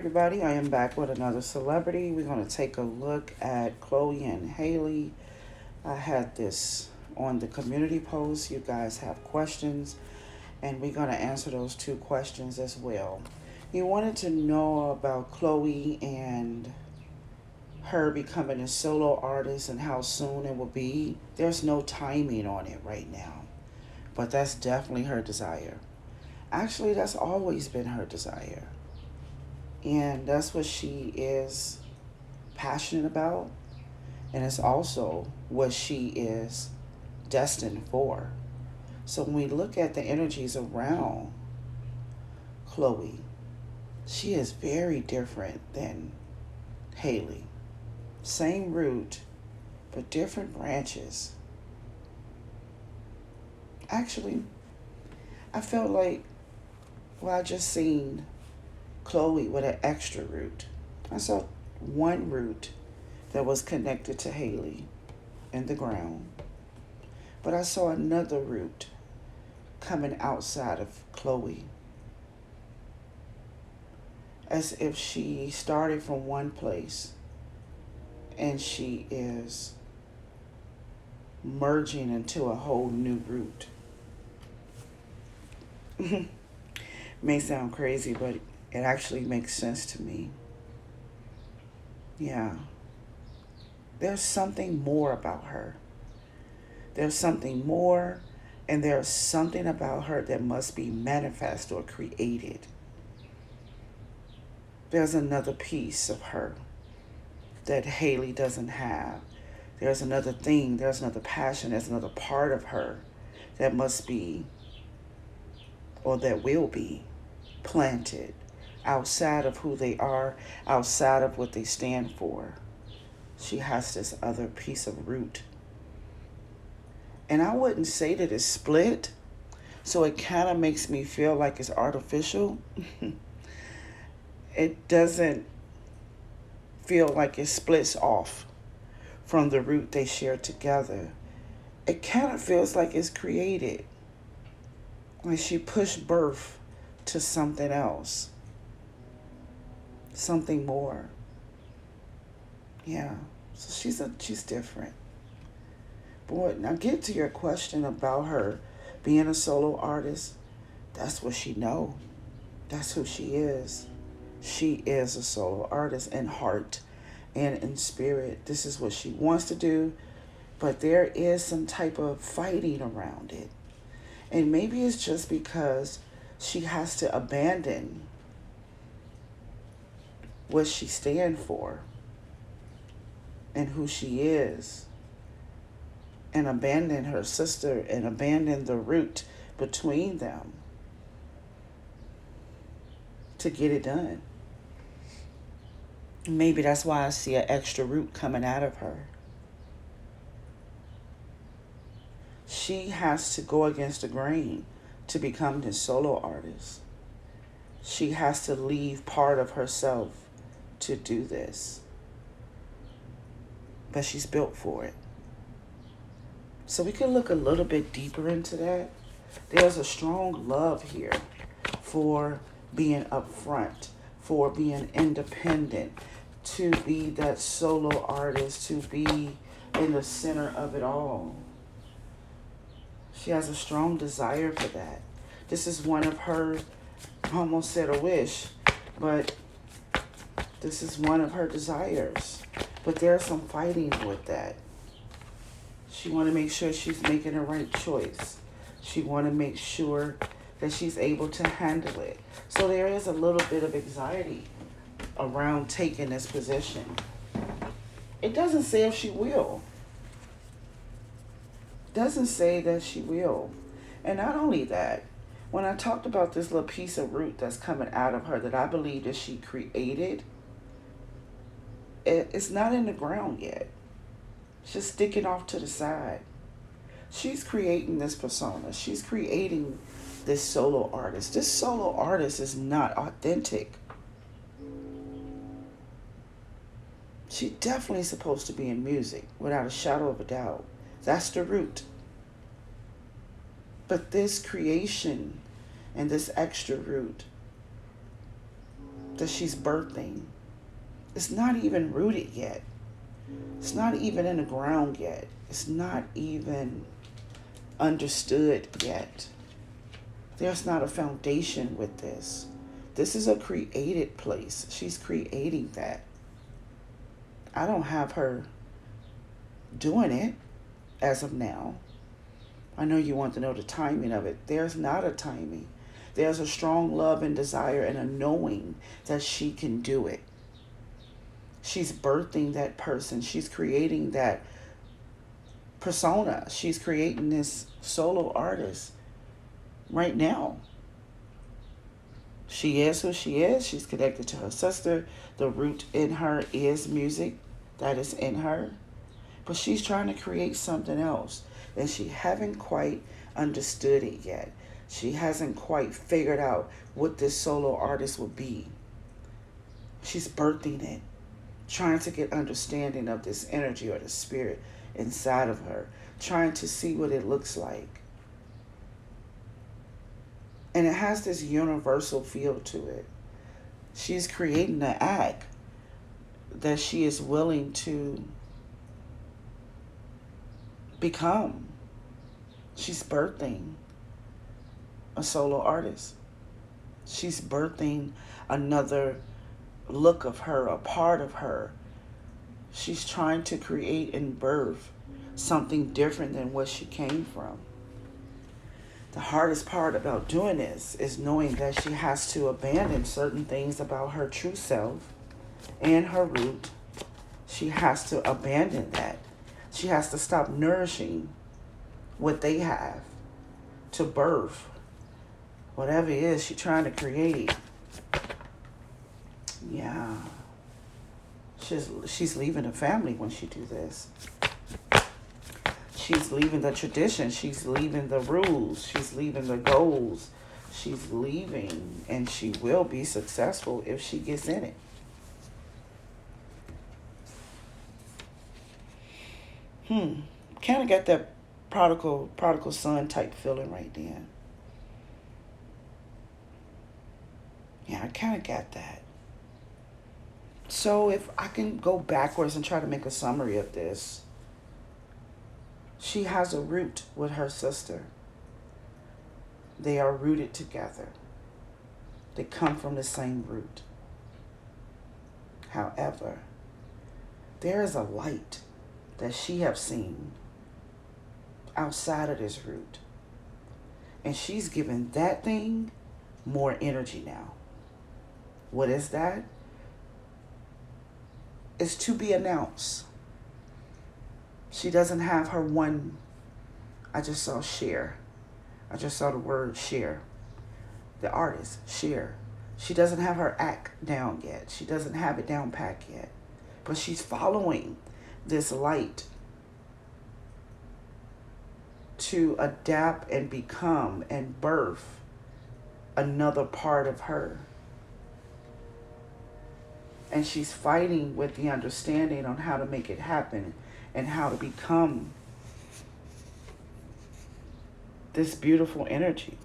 everybody, I am back with another celebrity. We're going to take a look at Chole and Hallie. I had this on the community post. You guys have questions, and we're going to answer those two questions as well. You wanted to know about Chole and her becoming a solo artist and how soon it will be. There's no timing on it right now, but that's definitely her desire. Actually, that's always been her desire. And that's what she is passionate about. And it's also what she is destined for. So when we look at the energies around Chole, she is very different than Hallie. Same root, but different branches. Actually, I felt like, well, I just seen Chole with an extra root. I saw one root that was connected to Hallie in the ground, but I saw another root coming outside of Chole, as if she started from one place and she is merging into a whole new root. May sound crazy, but it actually makes sense to me. Yeah. There's something more about her. There's something more, and there's something about her that must be manifest or created. There's another piece of her that Hallie doesn't have. There's another thing, there's another passion, there's another part of her that must be, or that will be, planted outside of who they are, outside of what they stand for. She has this other piece of root. And I wouldn't say that it's split, so it kind of makes me feel like it's artificial. It doesn't feel like it splits off from the root they share together. It kind of feels like it's created. Like she pushed birth to something else. Something more. Yeah. So she's different. Boy, now get to your question about her being a solo artist. That's what she know. That's who she is. She is a solo artist in heart and in spirit. This is what she wants to do, but there is some type of fighting around it. And maybe it's just because she has to abandon what she stands for and who she is, and abandon her sister and abandon the root between them to get it done. Maybe that's why I see an extra root coming out of her. She has to go against the grain to become this solo artist. She has to leave part of herself to do this. But she's built for it. So we can look a little bit deeper into that. There's a strong love here for being upfront, for being independent, to be that solo artist, to be in the center of it all. She has a strong desire for that. This is one of her, I almost said a wish, but this is one of her desires. But there's some fighting with that. She want to make sure she's making the right choice. She want to make sure that she's able to handle it. So there is a little bit of anxiety around taking this position. It doesn't say if she will. It doesn't say that she will. And not only that, when I talked about this little piece of root that's coming out of her that I believe that she created, it's not in the ground yet. It's just sticking off to the side. She's creating this persona. She's creating this solo artist. This solo artist is not authentic. She's definitely supposed to be in music, without a shadow of a doubt. That's the root. But this creation and this extra root that she's birthing is not even rooted yet. It's not even in the ground yet. It's not even understood yet. There's not a foundation with this. This is a created place. She's creating that. I don't have her doing it as of now. I know you want to know the timing of it. There's not a timing. There's a strong love and desire and a knowing that she can do it. She's birthing that person. She's creating that persona. She's creating this solo artist right now. She is who she is. She's connected to her sister. The root in her is music. That is in her. But she's trying to create something else. And she haven't quite understood it yet. She hasn't quite figured out what this solo artist will be. She's birthing it. Trying to get understanding of this energy or the spirit inside of her. Trying to see what it looks like. And it has this universal feel to it. She's creating an act that she is willing to become. She's birthing a solo artist. She's birthing another look of her, a part of her. She's trying to create and birth something different than what she came from. The hardest part about doing this is knowing that she has to abandon certain things about her true self and her root. She has to abandon that. She has to stop nourishing what they have to birth whatever it is she's trying to create. Yeah. She's leaving the family when she do this. She's leaving the tradition. She's leaving the rules. She's leaving the goals. She's leaving, and she will be successful if she gets in it. Kind of got that prodigal son type feeling right then. Yeah, I kind of got that. So if I can go backwards and try to make a summary of this, she has a root with her sister. They are rooted together. They come from the same root. However, there is a light that she have seen outside of this root. And she's given that thing more energy now. What is that? It's to be announced. She doesn't have her one. I just saw share. I just saw the word share. The artist, share. She doesn't have her act down yet. She doesn't have it down pat yet. But she's following this light to adapt and become and birth another part of her. And she's fighting with the understanding on how to make it happen and how to become this beautiful energy.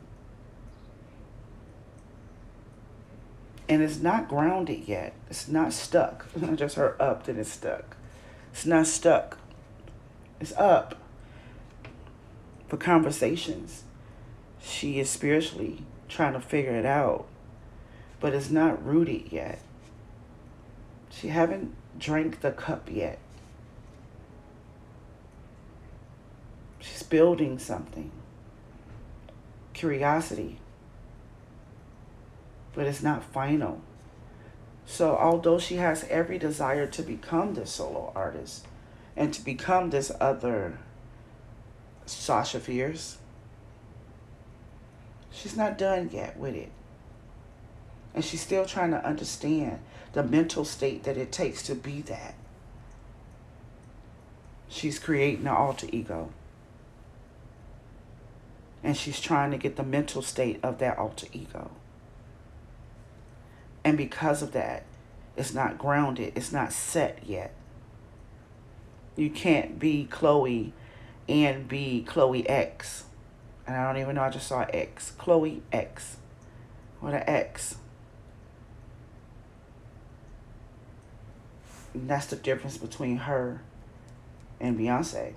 And it's not grounded yet. It's not stuck. It's not just her up, then it's stuck. It's not stuck. It's up for conversations. She is spiritually trying to figure it out, but it's not rooted yet. She haven't drank the cup yet. She's building something. Curiosity. But it's not final. So although she has every desire to become this solo artist and to become this other Sasha Fierce, she's not done yet with it. And she's still trying to understand the mental state that it takes to be that. She's creating an alter ego. And she's trying to get the mental state of that alter ego. And because of that, it's not grounded. It's not set yet. You can't be Chloe and be Chloe X. And I don't even know, I just saw X. Chloe X. What an X. And that's the difference between her and Beyonce.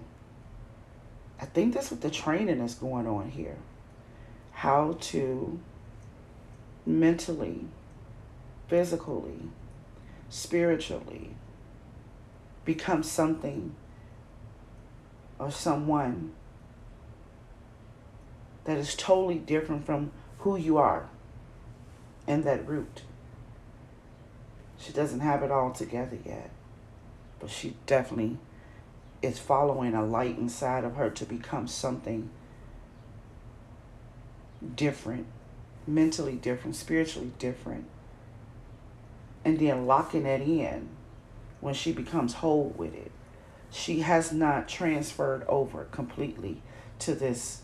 I think that's what the training is going on here. How to mentally, physically, spiritually become something or someone that is totally different from who you are and that root. She doesn't have it all together yet, but she definitely is following a light inside of her to become something different, mentally different, spiritually different, and then locking it in when she becomes whole with it. She has not transferred over completely to this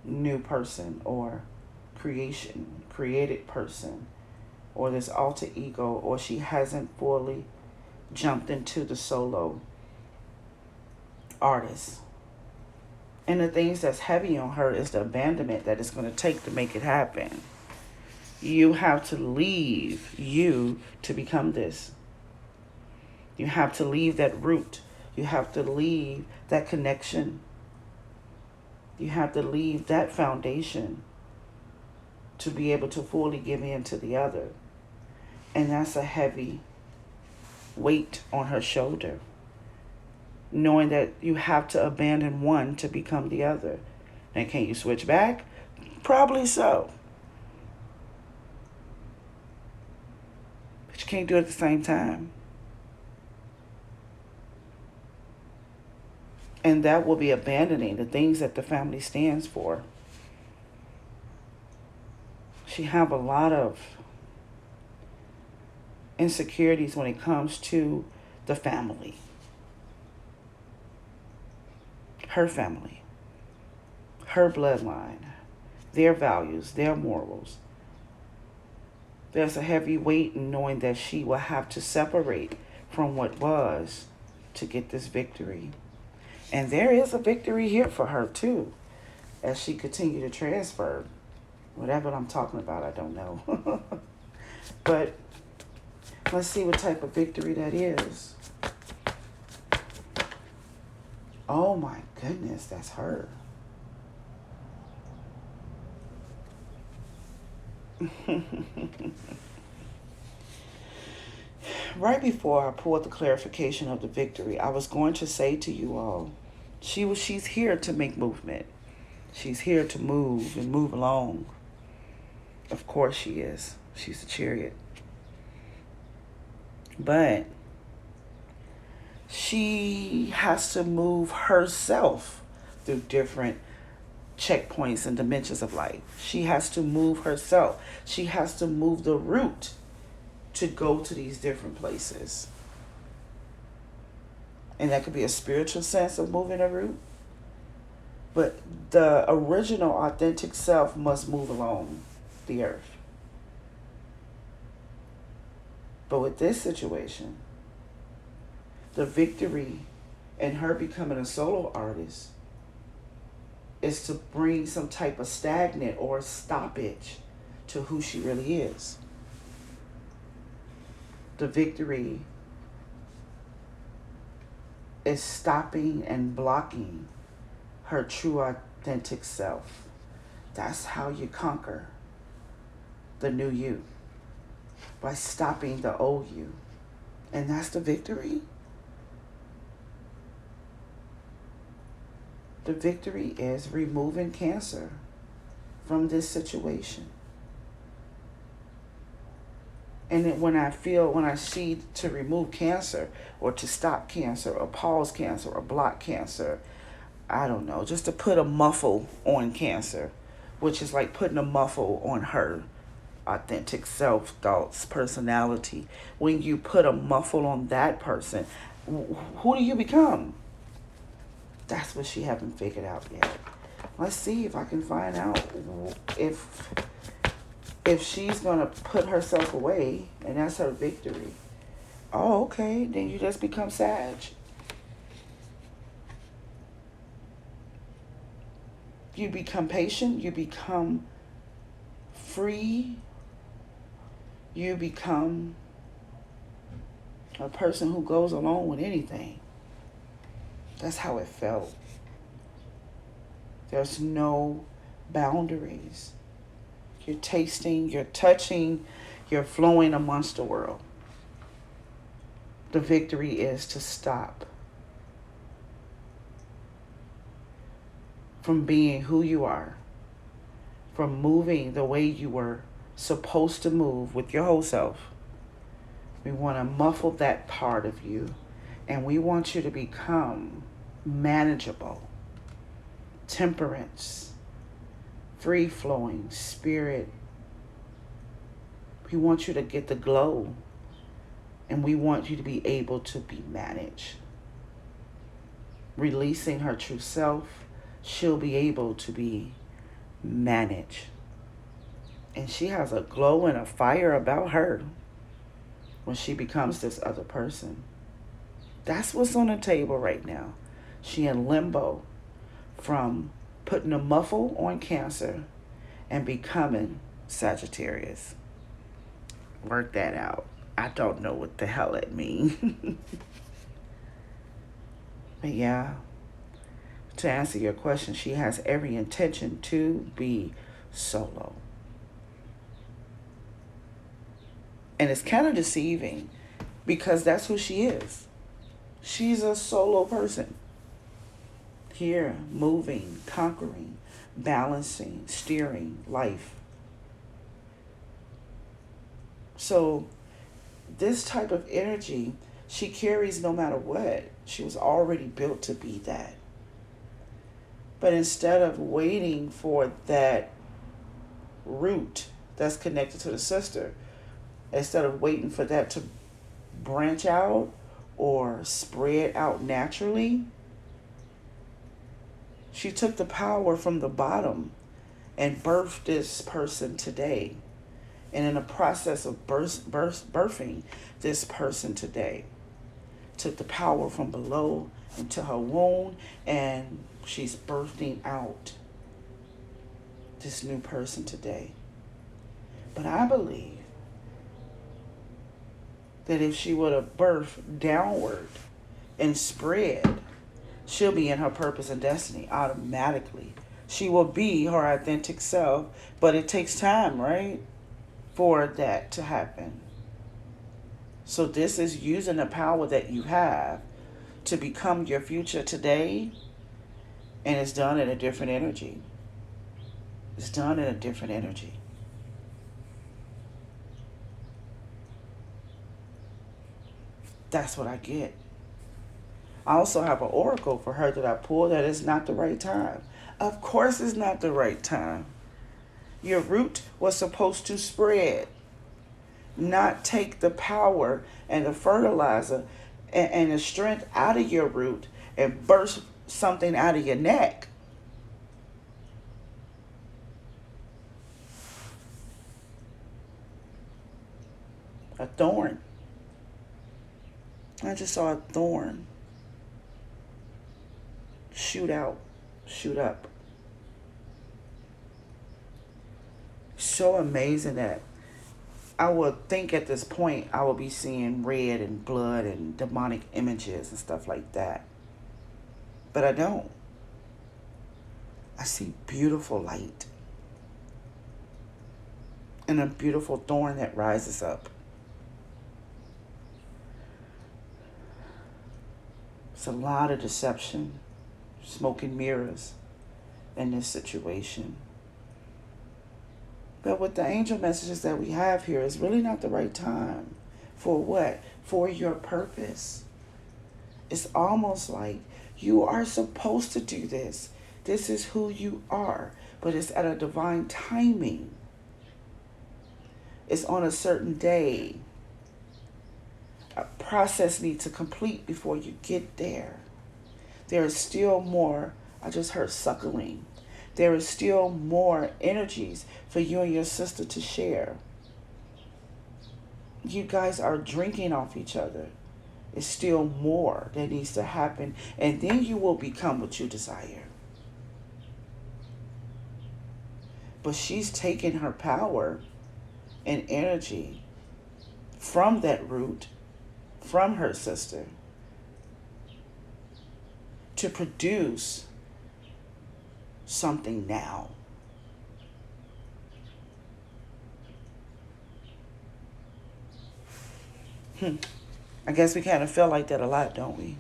new person or created person, or this alter ego, or she hasn't fully jumped into the solo artist. And the things that's heavy on her is the abandonment that it's going to take to make it happen. You have to leave you to become this. You have to leave that root. You have to leave that connection. You have to leave that foundation to be able to fully give in to the other. And that's a heavy weight on her shoulder, knowing that you have to abandon one to become the other. And can you switch back? Probably so. But you can't do it at the same time. And that will be abandoning the things that the family stands for. She have a lot of insecurities when it comes to the family. Her family. Her bloodline. Their values. Their morals. There's a heavy weight in knowing that she will have to separate from what was to get this victory. And there is a victory here for her too, as she continue to transfer. Whatever I'm talking about, I don't know. But let's see what type of victory that is. Oh my goodness, that's her. Right before I pulled the clarification of the victory, I was going to say to you all, she's here to make movement. She's here to move and move along. Of course she is. She's a chariot. But she has to move herself through different checkpoints and dimensions of life. She has to move herself. She has to move the route to go to these different places. And that could be a spiritual sense of moving a route. But the original authentic self must move along the earth. But with this situation, the victory in her becoming a solo artist is to bring some type of stagnant or stoppage to who she really is. The victory is stopping and blocking her true authentic self. That's how you conquer the new you, by stopping the old you. And that's the victory. The victory is removing cancer from this situation. And then when I see to remove cancer or to stop cancer or pause cancer or block cancer, I don't know, just to put a muffle on cancer, which is like putting a muffle on her authentic self, thoughts, personality. When you put a muffle on that person, who do you become? That's what she haven't figured out yet. Let's see if I can find out if she's going to put herself away, and that's her victory. Oh, okay, then you just become Sag. You become patient, you become free, you become A person who goes along with anything. That's how it felt. There's no boundaries. You're tasting, you're touching, you're flowing amongst the world. The victory is to stop from being who you are, from moving the way you were supposed to move with your whole self. We want to muffle that part of you, and we want you to become manageable, temperance, free-flowing spirit. We want you to get the glow, and we want you to be able to be managed. Releasing her true self, she'll be able to be managed. And she has a glow and a fire about her when she becomes this other person. That's what's on the table right now. She in limbo from putting a muffle on Cancer and becoming Sagittarius. Work that out. I don't know what the hell it means. But yeah, to answer your question, she has every intention to be solo. And it's kind of deceiving because that's who she is. She's a solo person. Here, moving, conquering, balancing, steering life. So this type of energy she carries no matter what. She was already built to be that. But instead of waiting for that root that's connected to the sister, instead of waiting for that to branch out or spread out naturally, she took the power from the bottom and birthed this person today. And in the process of birthing this person today, took the power from below into her womb, and she's birthing out this new person today. But I believe that if she would have birthed downward and spread, she'll be in her purpose and destiny automatically. She will be her authentic self, but it takes time, right, for that to happen. So this is using the power that you have to become your future today, and it's done in a different energy. It's done in a different energy. That's what I get. I also have an oracle for her that I pulled that it's not the right time. Of course it's not the right time. Your root was supposed to spread, not take the power and the fertilizer and the strength out of your root and burst something out of your neck. A thorn. I just saw a thorn shoot out, shoot up. So amazing that I would think at this point I would be seeing red and blood and demonic images and stuff like that. But I don't. I see beautiful light and a beautiful thorn that rises up. It's a lot of deception, smoke and mirrors in this situation. But with the angel messages that we have here, it's really not the right time. For what? For your purpose. It's almost like you are supposed to do this. This is who you are. But it's at a divine timing. It's on a certain day. A process needs to complete before you get there. There is still more. I just heard suckling. There is still more energies for you and your sister to share. You guys are drinking off each other. It's still more that needs to happen. And then you will become what you desire. But she's taken her power and energy from that root, from her sister to produce something now. I guess we kind of feel like that a lot, don't we?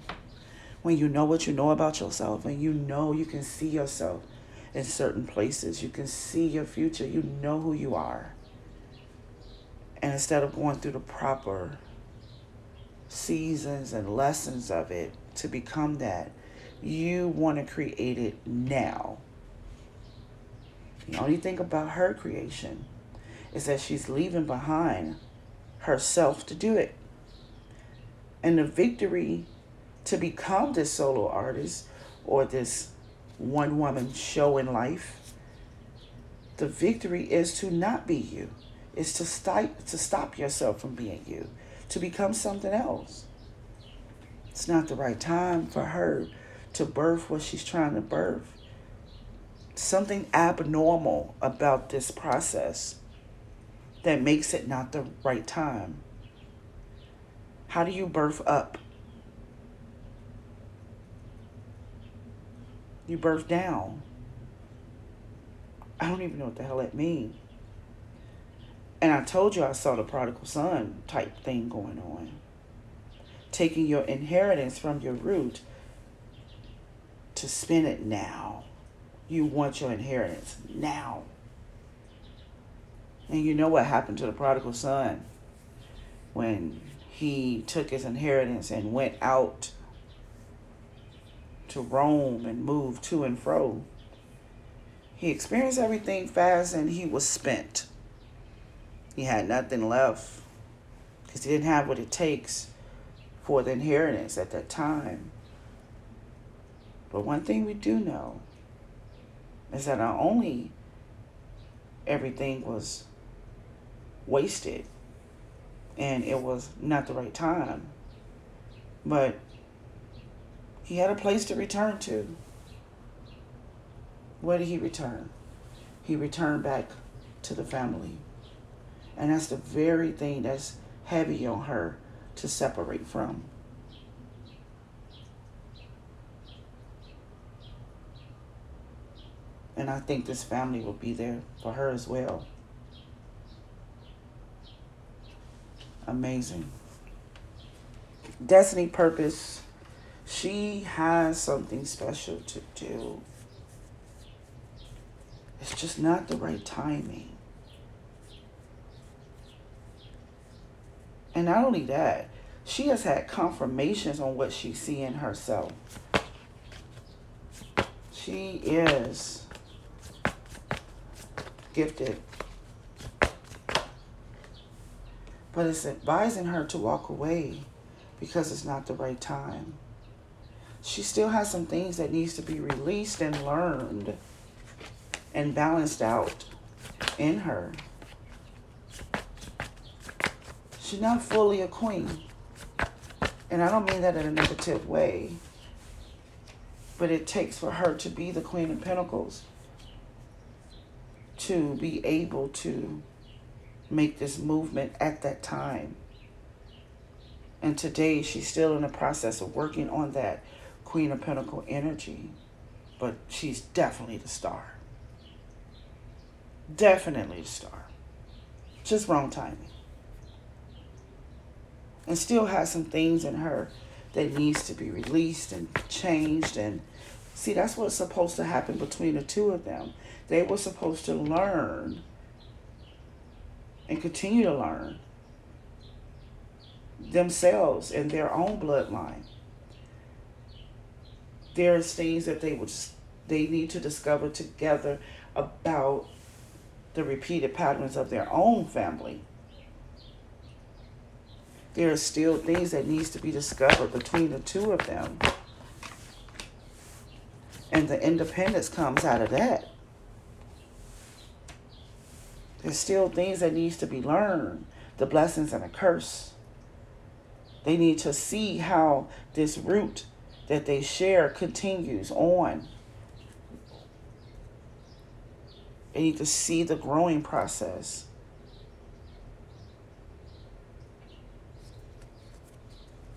When you know what you know about yourself and you know you can see yourself in certain places, you can see your future, you know who you are. And instead of going through the proper seasons and lessons of it to become that, you want to create it now. The only thing about her creation is that she's leaving behind herself to do it. And the victory to become this solo artist or this one woman show in life, the victory is to not be you. It's to stop yourself from being you, to become something else. It's not the right time for her to birth what she's trying to birth. Something abnormal about this process that makes it not the right time. How do you birth up? You birth down. I don't even know what the hell that means. And I told you I saw the prodigal son type thing going on. Taking your inheritance from your root to spend it now. You want your inheritance now. And you know what happened to the prodigal son when he took his inheritance and went out to roam and move to and fro. He experienced everything fast and he was spent. He had nothing left because he didn't have what it takes for the inheritance at that time. But one thing we do know is that not only everything was wasted and it was not the right time, but he had a place to return to. Where did he return? He returned back to the family. And that's the very thing that's heavy on her to separate from. And I think this family will be there for her as well. Amazing. Destiny, purpose. She has something special to do. It's just not the right timing. And not only that, she has had confirmations on what she's seeing herself. She is gifted. But it's advising her to walk away because it's not the right time. She still has some things that needs to be released and learned and balanced out in her. She's not fully a queen. And I don't mean that in a negative way. But it takes for her to be the Queen of Pentacles to be able to make this movement at that time. And today she's still in the process of working on that Queen of Pentacle energy. But she's definitely the star. Definitely the star. Just wrong timing. And still has some things in her that needs to be released and changed. And see, that's what's supposed to happen between the two of them. They were supposed to learn and continue to learn themselves and their own bloodline. There's things that they need to discover together about the repeated patterns of their own family. There are still things that needs to be discovered between the two of them. And the independence comes out of that. There's still things that needs to be learned. The blessings and the curse. They need to see how this root that they share continues on. They need to see the growing process.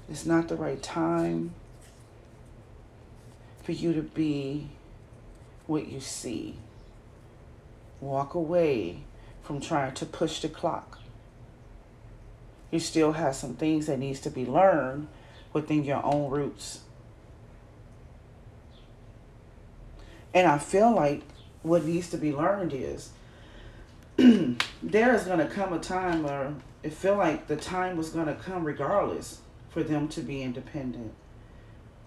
It's not the right time for you to be what you see. Walk away from trying to push the clock. You still have some things that needs to be learned within your own roots. And I feel like what needs to be learned is there is going to come a time where it feel like the time was going to come regardless for them to be independent.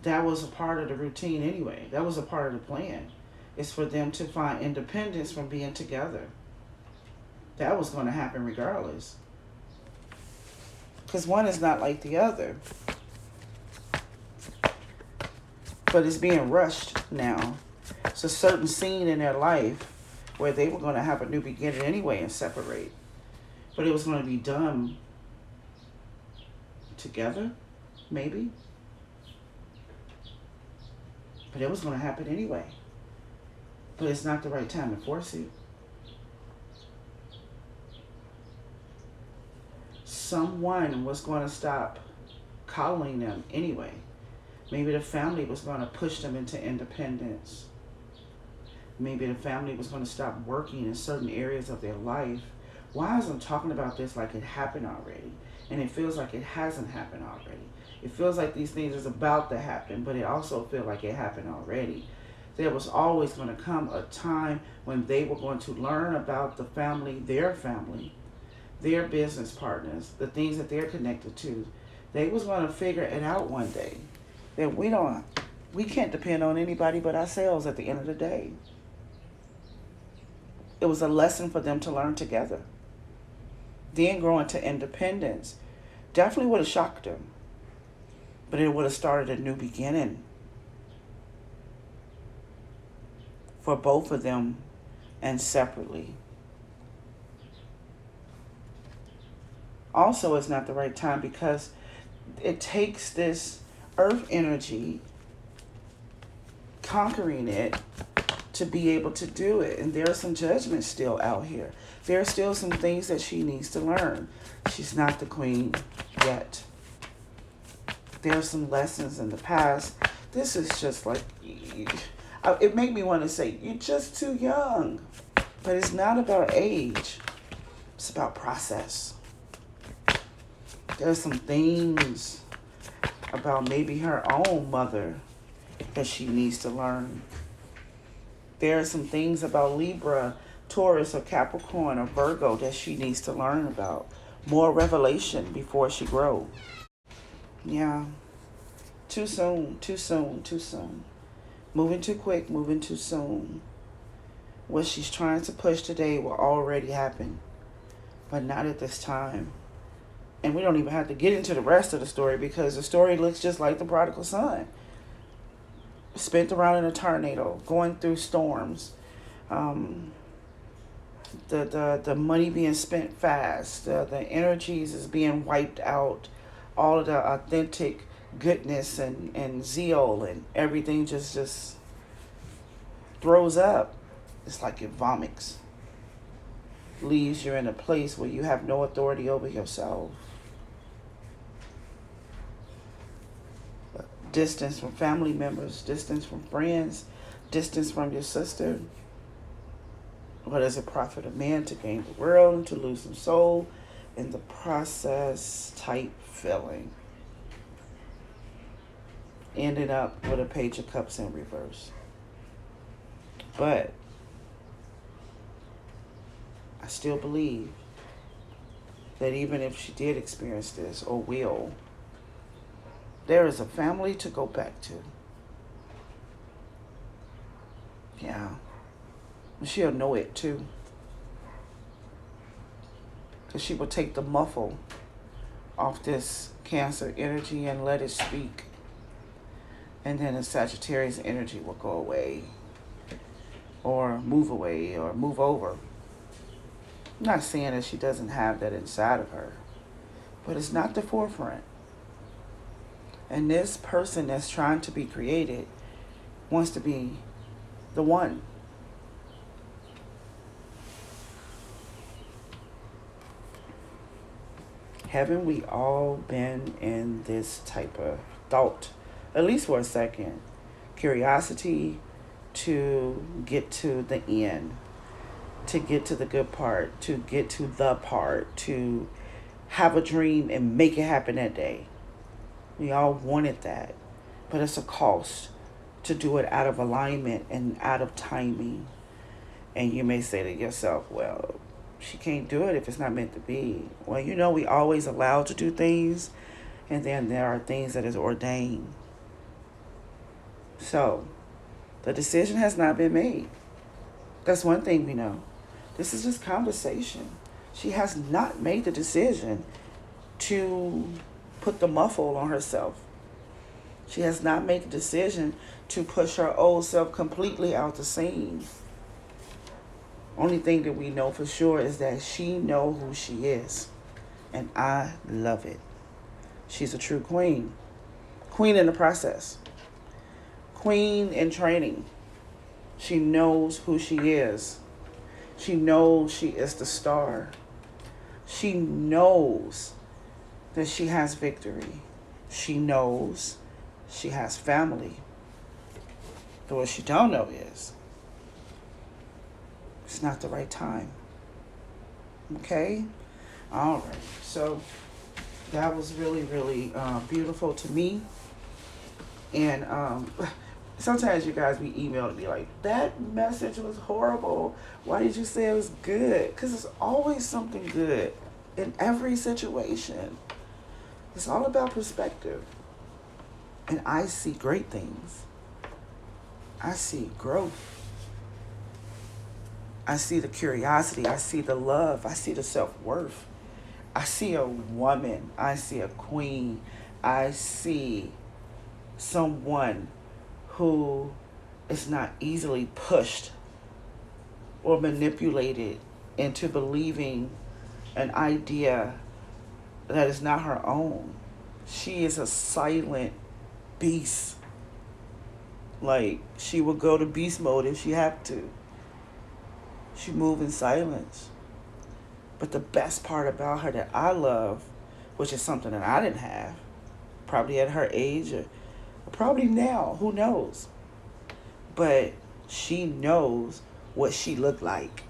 That was a part of the routine anyway. That was a part of the plan. It's for them to find independence from being together. That was going to happen regardless. Because one is not like the other. But it's being rushed now. It's a certain scene in their life where they were going to have a new beginning anyway and separate. But it was going to be done together, maybe. But it was going to happen anyway. But it's not the right time to force it. Someone was going to stop coddling them anyway. Maybe the family was going to push them into independence. Maybe the family was going to stop working in certain areas of their life. Why is I'm talking about this like it happened already? And it feels like it hasn't happened already. It feels like these things is about to happen, but it also feels like it happened already. There was always going to come a time when they were going to learn about the family, their business partners, the things that they're connected to. They was going to figure it out one day. That we can't depend on anybody but ourselves at the end of the day. It was a lesson for them to learn together. Then growing to independence definitely would have shocked them. But it would have started a new beginning for both of them and separately. Also, it's not the right time because it takes this earth energy, conquering it, to be able to do it. And there are some judgments still out here. There are still some things that she needs to learn. She's not the queen yet. There are some lessons in the past. This is just like, it made me want to say, you're just too young. But it's not about age. It's about process. There's some things about maybe her own mother that she needs to learn. There are some things about Libra, Taurus, or Capricorn, or Virgo that she needs to learn about. More revelation before she grows. Yeah. Too soon, too soon, too soon. Moving too quick, moving too soon. What she's trying to push today will already happen. But not at this time. And we don't even have to get into the rest of the story because the story looks just like the prodigal son. Spent around in a tornado, going through storms. The money being spent fast. The energies is being wiped out. All of the authentic goodness and zeal and everything just throws up. It's like it vomits. Leaves you in a place where you have no authority over yourself. Distance from family members, distance from friends, distance from your sister. What does it profit a man to gain the world and to lose his soul in the process type feeling? Ended up with a Page of Cups in reverse. But I still believe that even if she did experience this or will, there is a family to go back to. Yeah. She'll know it too. Because she will take the muffle off this Cancer energy and let it speak. And then the Sagittarius energy will go away. Or move away or move over. I'm not saying that she doesn't have that inside of her. But it's not the forefront. And this person that's trying to be created wants to be the one. Haven't we all been in this type of thought, at least for a second? Curiosity to get to the end, to get to the good part, to get to the part, to have a dream and make it happen that day. We all wanted that, but it's a cost to do it out of alignment and out of timing. And you may say to yourself, well, she can't do it if it's not meant to be. Well, we always allowed to do things, and then there are things that is ordained. So, the decision has not been made. That's one thing we know. This is just conversation. She has not made the decision to put the muffle on herself. She has not made the decision to push her old self completely out the scene. Only thing that we know for sure is that she knows who she is. And I love it. She's a true queen. Queen in the process. Queen in training. She knows who she is. She knows she is the star. She knows that she has victory. She knows she has family. But what she don't know is it's not the right time. Okay? All right. So that was really, really beautiful to me. And sometimes you guys be emailing me like, that message was horrible. Why did you say it was good? Because there's always something good in every situation. It's all about perspective. And I see great things. I see growth. I see the curiosity. I see the love. I see the self-worth. I see a woman. I see a queen. I see someone who is not easily pushed or manipulated into believing an idea that is not her own. She is a silent beast. Like, she will go to beast mode if she had to. She moves in silence. But the best part about her that I love, which is something that I didn't have, probably at her age or probably now, who knows? But she knows what she looked like.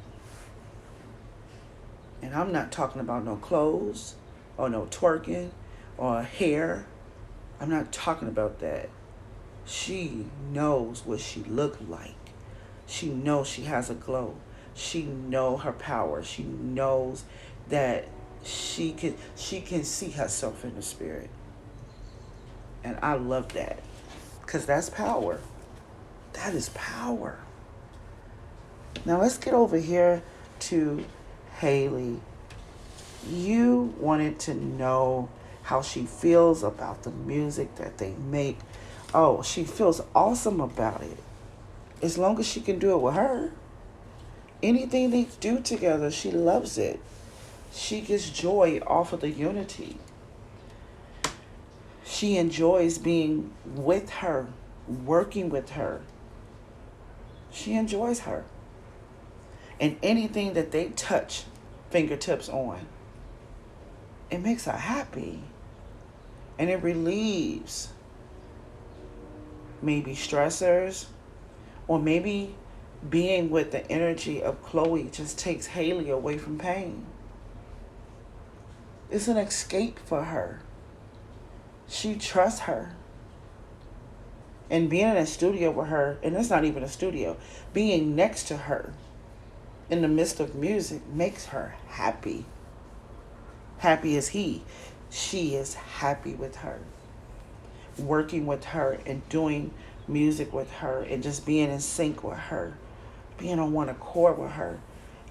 And I'm not talking about no clothes or no twerking or hair. I'm not talking about that. She knows what she looked like. She knows she has a glow. She knows her power. She knows that she can see herself in the spirit. And I love that. Because that's power. That is power. Now let's get over here to Hallie. You wanted to know how she feels about the music that they make. Oh, she feels awesome about it. As long as she can do it with her. Anything they do together, she loves it. She gets joy off of the unity. She enjoys being with her, working with her. She enjoys her. And anything that they touch fingertips on, it makes her happy. And it relieves maybe stressors, or maybe being with the energy of Chole just takes Hallie away from pain. It's an escape for her. She trusts her. And being in a studio with her, and it's not even a studio, being next to her in the midst of music makes her happy. Happy as he. She is happy with her. Working with her and doing music with her and just being in sync with her, being on one accord with her,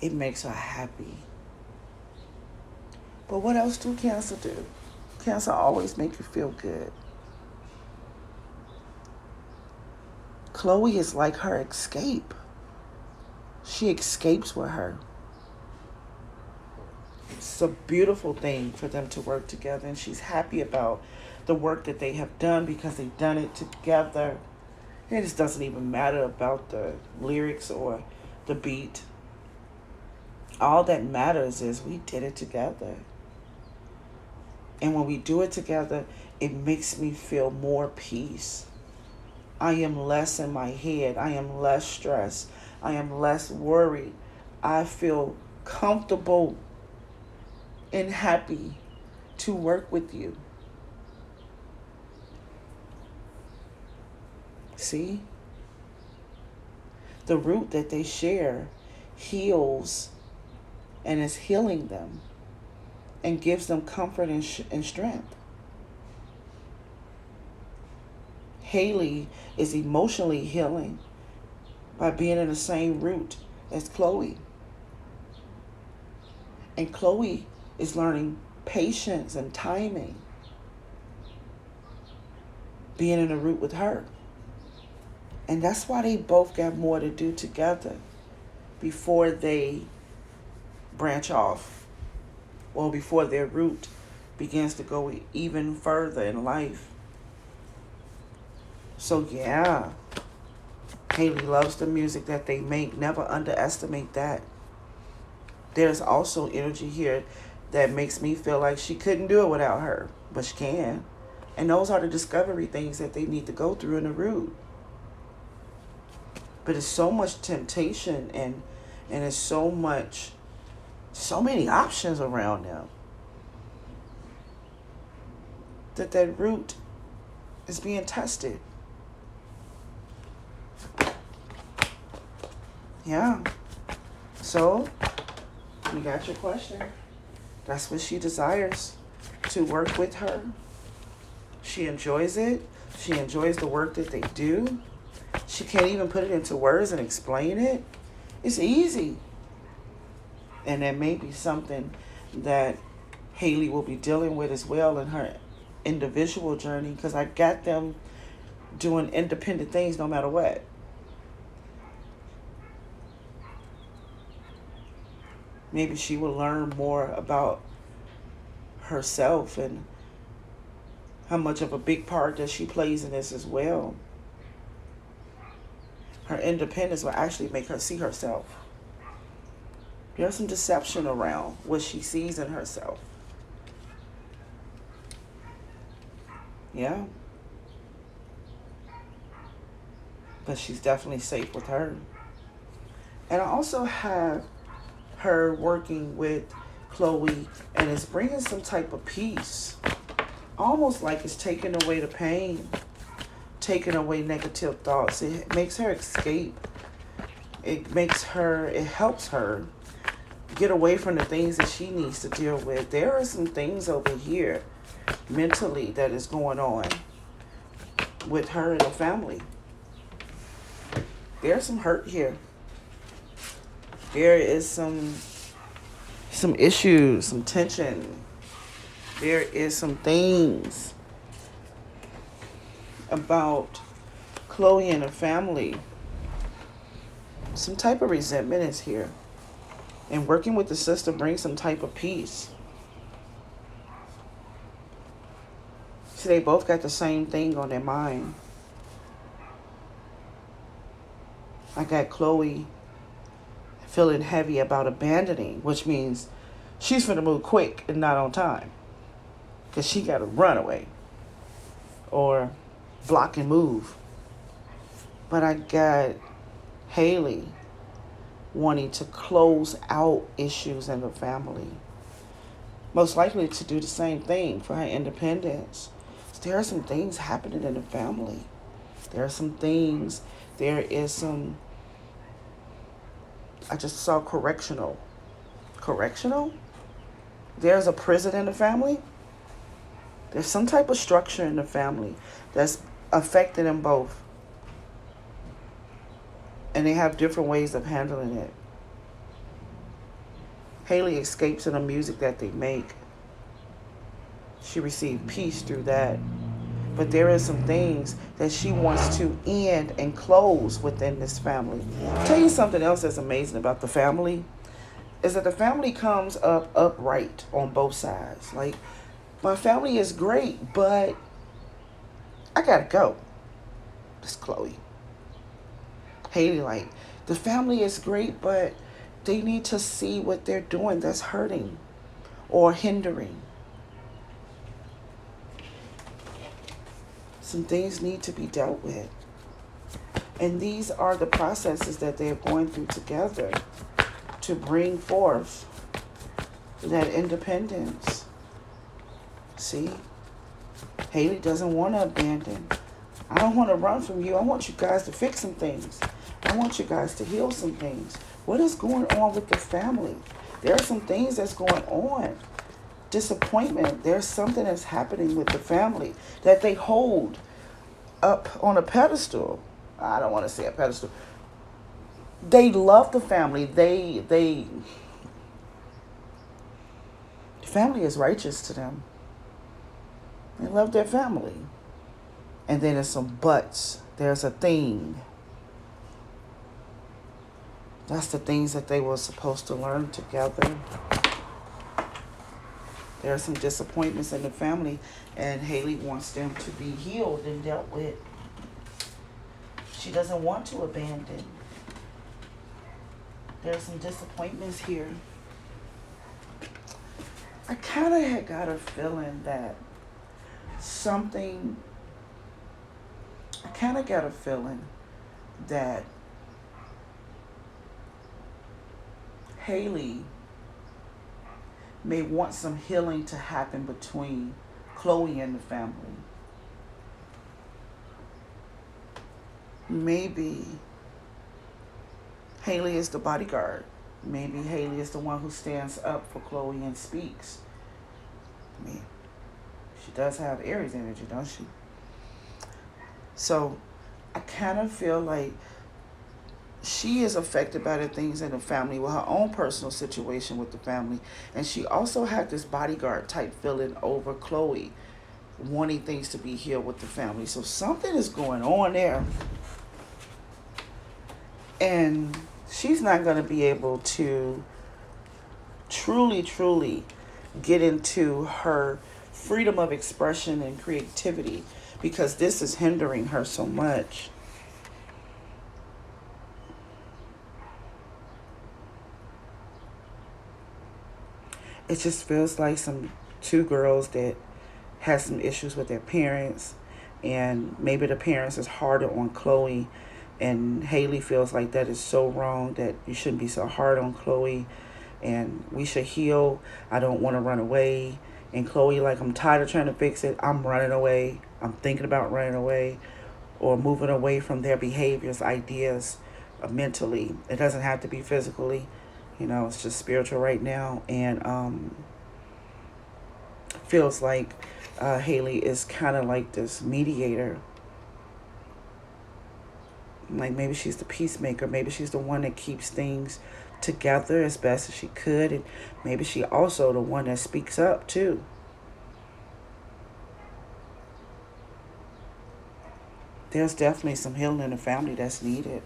it makes her happy. But what else do Cancer do? Cancer always make you feel good. Chole is like her escape. She escapes with her. It's a beautiful thing for them to work together, and she's happy about the work that they have done because they've done it together. It just doesn't even matter about the lyrics or the beat. All that matters is we did it together. And when we do it together, it makes me feel more peace. I am less in my head. I am less stressed. I am less worried. I feel comfortable and happy to work with you. See? The root that they share heals and is healing them and gives them comfort and strength. Haley is emotionally healing by being in the same root as Chole. And Chole is learning patience and timing, being in a root with her. And that's why they both got more to do together before they branch off, or before their root begins to go even further in life. So yeah, Haley loves the music that they make. Never underestimate that. There's also energy here that makes me feel like she couldn't do it without her, but she can. And those are the discovery things that they need to go through in the root. But it's so much temptation and it's so many options around them that root is being tested. Yeah. So, you got your question. That's what she desires, to work with her. She enjoys it. She enjoys the work that they do. She can't even put it into words and explain it. It's easy. And that may be something that Haley will be dealing with as well in her individual journey, because I got them doing independent things no matter what. Maybe she will learn more about herself and how much of a big part that she plays in this as well. Her independence will actually make her see herself. There's some deception around what she sees in herself. Yeah. But she's definitely safe with her. And I also have her working with Chole, and it's bringing some type of peace. Almost like it's taking away the pain, taking away negative thoughts. It makes her escape. It helps her get away from the things that she needs to deal with. There are some things over here mentally that is going on with her and the family. There's some hurt here. There is some issues, some tension. There is some things about Chole and her family. Some type of resentment is here. And working with the sister brings some type of peace. So they both got the same thing on their mind. I got Chole feeling heavy about abandoning, which means she's finna move quick and not on time, because she got to run away or block and move. But I got Haley wanting to close out issues in the family. Most likely to do the same thing for her independence. There are some things happening in the family. There is some, I just saw correctional. Correctional? There's a prison in the family. There's some type of structure in the family that's affecting them both. And they have different ways of handling it. Haley escapes in the music that they make. She received peace through that. But there is some things that she wants to end and close within this family. I'll tell you something else that's amazing about the family, is that the family comes up upright on both sides. Like, my family is great, but I gotta go. It's Chole. Haley, like, the family is great, but they need to see what they're doing that's hurting or hindering. Some things need to be dealt with. And these are the processes that they're going through together to bring forth that independence. See? Haley doesn't want to abandon. I don't want to run from you. I want you guys to fix some things. I want you guys to heal some things. What is going on with the family? There are some things that's going on. Disappointment. There's something that's happening with the family that they hold up on a pedestal. I don't want to say a pedestal. They love the family. The family is righteous to them. They love their family. And then there's some buts. There's a thing. That's the things that they were supposed to learn together. There are some disappointments in the family, and Haley wants them to be healed and dealt with. She doesn't want to abandon. There are some disappointments here. I kind of had got a feeling that Haley may want some healing to happen between Chole and the family. Maybe Haley is the bodyguard. Maybe Haley is the one who stands up for Chole and speaks. I mean, she does have Aries energy, don't she? So I kind of feel like she is affected by the things in the family with her own personal situation with the family. And she also had this bodyguard type feeling over Chole, wanting things to be healed with the family. So something is going on there. And she's not going to be able to truly get into her freedom of expression and creativity because this is hindering her so much. It just feels like two girls that has some issues with their parents, and maybe the parents is harder on Chole, and Haley feels like that is so wrong, that you shouldn't be so hard on Chole, and we should heal. I don't want to run away. And Chole, like, I'm tired of trying to fix it. I'm running away. I'm thinking about running away or moving away from their behaviors, ideas, mentally. It doesn't have to be physically. You know, it's just spiritual right now. And feels like Haley is kind of like this mediator. Like maybe she's the peacemaker. Maybe she's the one that keeps things together as best as she could. And maybe she also the one that speaks up too. There's definitely some healing in the family that's needed.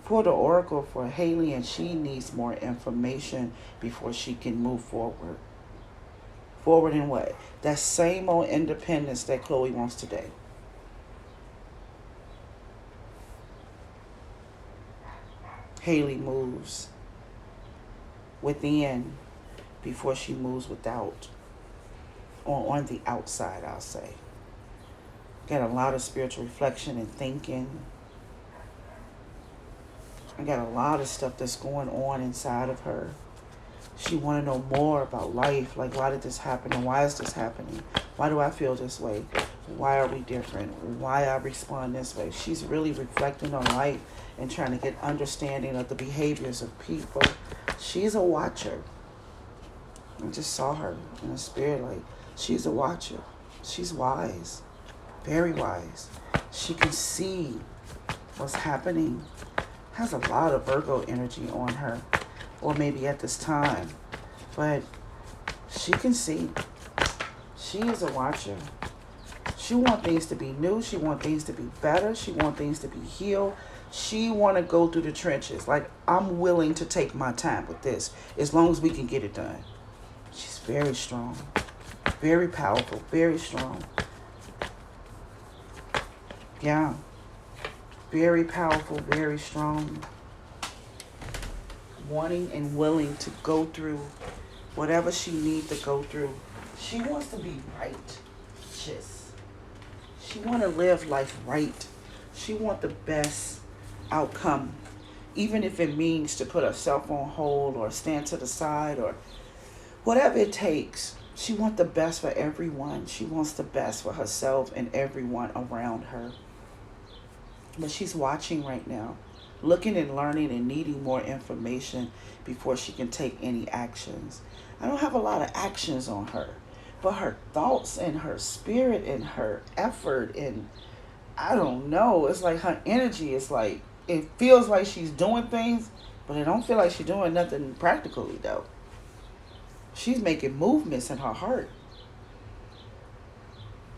For the oracle for Haley, and she needs more information before she can move forward. Forward in what? That same old independence that Chole wants today. Haley moves within before she moves without. Or on the outside, I'll say. Got a lot of spiritual reflection and thinking. I got a lot of stuff that's going on inside of her. She want to know more about life. Like, why did this happen? And why is this happening? Why do I feel this way? Why are we different? Why I respond this way? She's really reflecting on life and trying to get understanding of the behaviors of people. She's a watcher. I just saw her in the spirit. Like, she's a watcher. She's wise. Very wise. She can see what's happening. Has a lot of Virgo energy on her, or maybe at this time, but she can see. She is a watcher. She wants things to be new. She wants things to be better. She wants things to be healed. She want to go through the trenches. Like, I'm willing to take my time with this as long as we can get it done. She's very strong, very powerful, very strong. Yeah. Very powerful, very strong. Wanting and willing to go through whatever she needs to go through She wants to be righteous. She want to live life right. She want the best outcome, even if it means to put herself on hold or stand to the side or whatever it takes. She wants the best for everyone. She wants the best for herself and everyone around her. But she's watching right now, looking and learning and needing more information before she can take any actions. I don't have a lot of actions on her, but her thoughts and her spirit and her effort and I don't know. It's like her energy is like, it feels like she's doing things, but it don't feel like she's doing nothing practically though. She's making movements in her heart.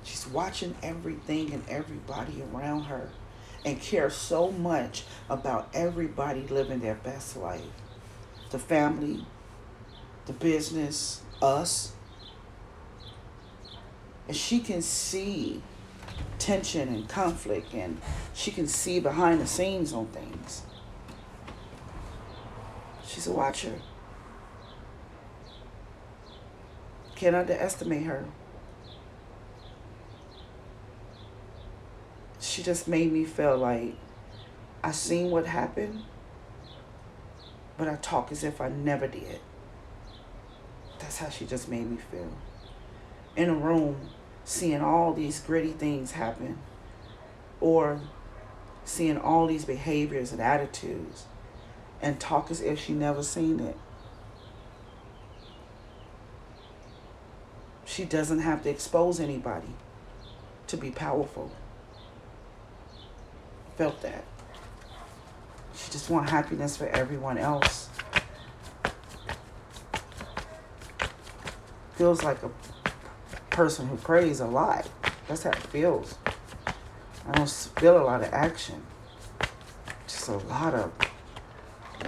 She's watching everything and everybody around her and cares so much about everybody living their best life. The family, the business, us. And she can see tension and conflict, and she can see behind the scenes on things. She's a watcher. Can't underestimate her. She just made me feel like I seen what happened, but I talk as if I never did. That's how she just made me feel. In a room, seeing all these gritty things happen, or seeing all these behaviors and attitudes, and talk as if she never seen it. She doesn't have to expose anybody to be powerful. Felt that. She just wants happiness for everyone else. Feels like a person who prays a lot. That's how it feels. I don't feel a lot of action. Just a lot of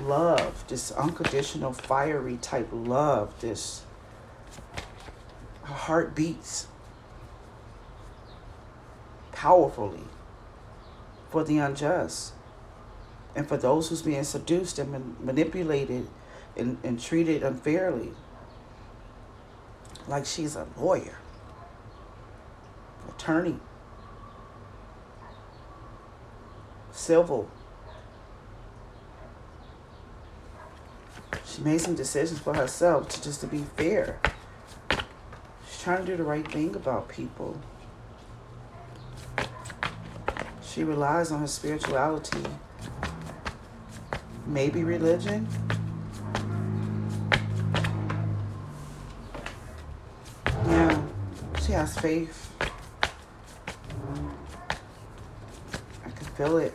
love. This unconditional, fiery type love. This her heart beats powerfully for the unjust and for those who's being seduced and manipulated and treated unfairly. Like she's a lawyer, attorney, civil. She made some decisions for herself to be fair. She's trying to do the right thing about people. She relies on her spirituality, maybe religion. Yeah, she has faith. I can feel it.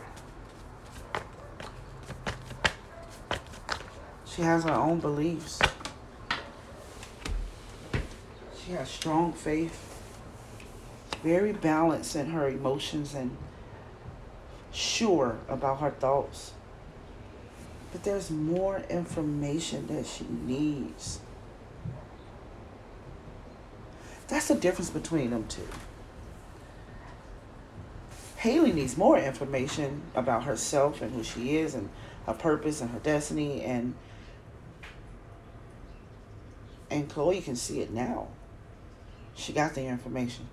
She has her own beliefs. She has strong faith. Very balanced in her emotions and sure about her thoughts. But there's more information that she needs. That's the difference between them two. Haley needs more information about herself and who she is and her purpose and her destiny, and Chloe can see it now. She got the information.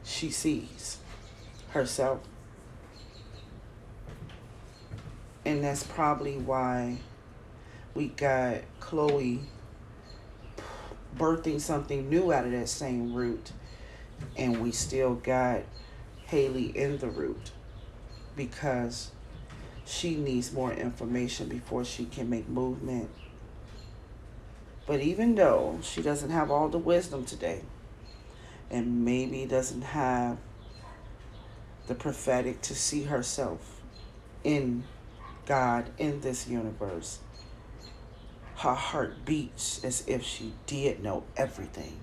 She sees herself. And that's probably why we got Chloe birthing something new out of that same root, and we still got Haley in the root, because she needs more information before she can make movement. But even though she doesn't have all the wisdom today, and maybe doesn't have the prophetic to see herself in God, in this universe, her heart beats as if she did know everything.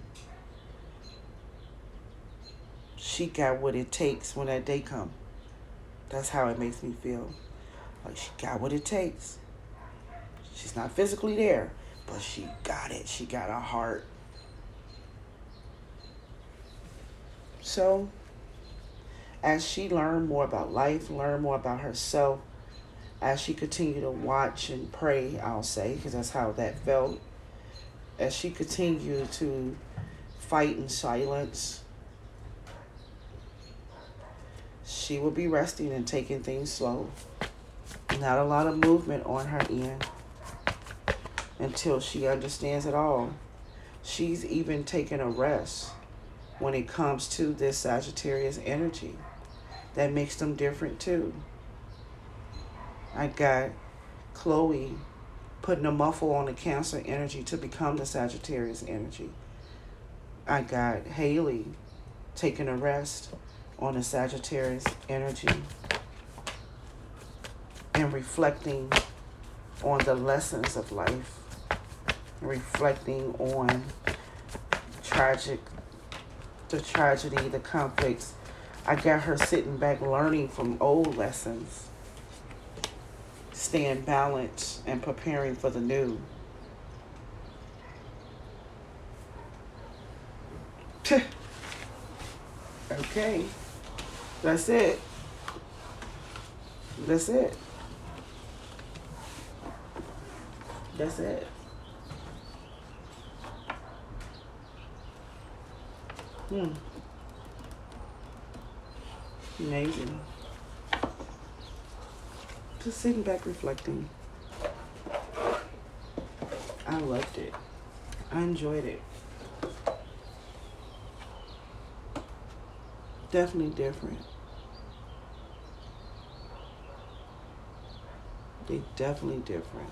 She got what it takes when that day comes. That's how it makes me feel. Like she got what it takes. She's not physically there, but she got it. She got a heart. So, as she learned more about life, learned more about herself, as she continued to watch and pray, I'll say, because that's how that felt, as she continued to fight in silence, she will be resting and taking things slow. Not a lot of movement on her end until she understands it all. She's even taking a rest when it comes to this Sagittarius energy. That makes them different too. I got Chole putting a muffle on the Cancer energy to become the Sagittarius energy. I got Hallie taking a rest on the Sagittarius energy and reflecting on the lessons of life, reflecting on the tragedy, the conflicts. I got her sitting back learning from old lessons, staying balanced and preparing for the new. Okay, that's it. That's it. That's it. Amazing. Just sitting back reflecting. I loved it. I enjoyed it. Definitely different. They definitely different.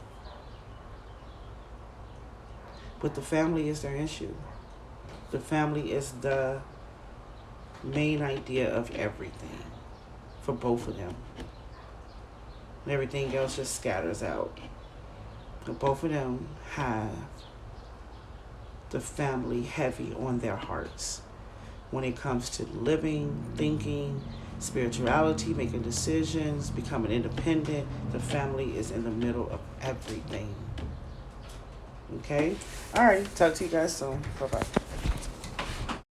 But the family is their issue. The family is the main idea of everything for both of them. And everything else just scatters out. But both of them have the family heavy on their hearts when it comes to living, thinking, spirituality, making decisions, becoming independent. The family is in the middle of everything. Okay? All right. Talk to you guys soon. Bye-bye.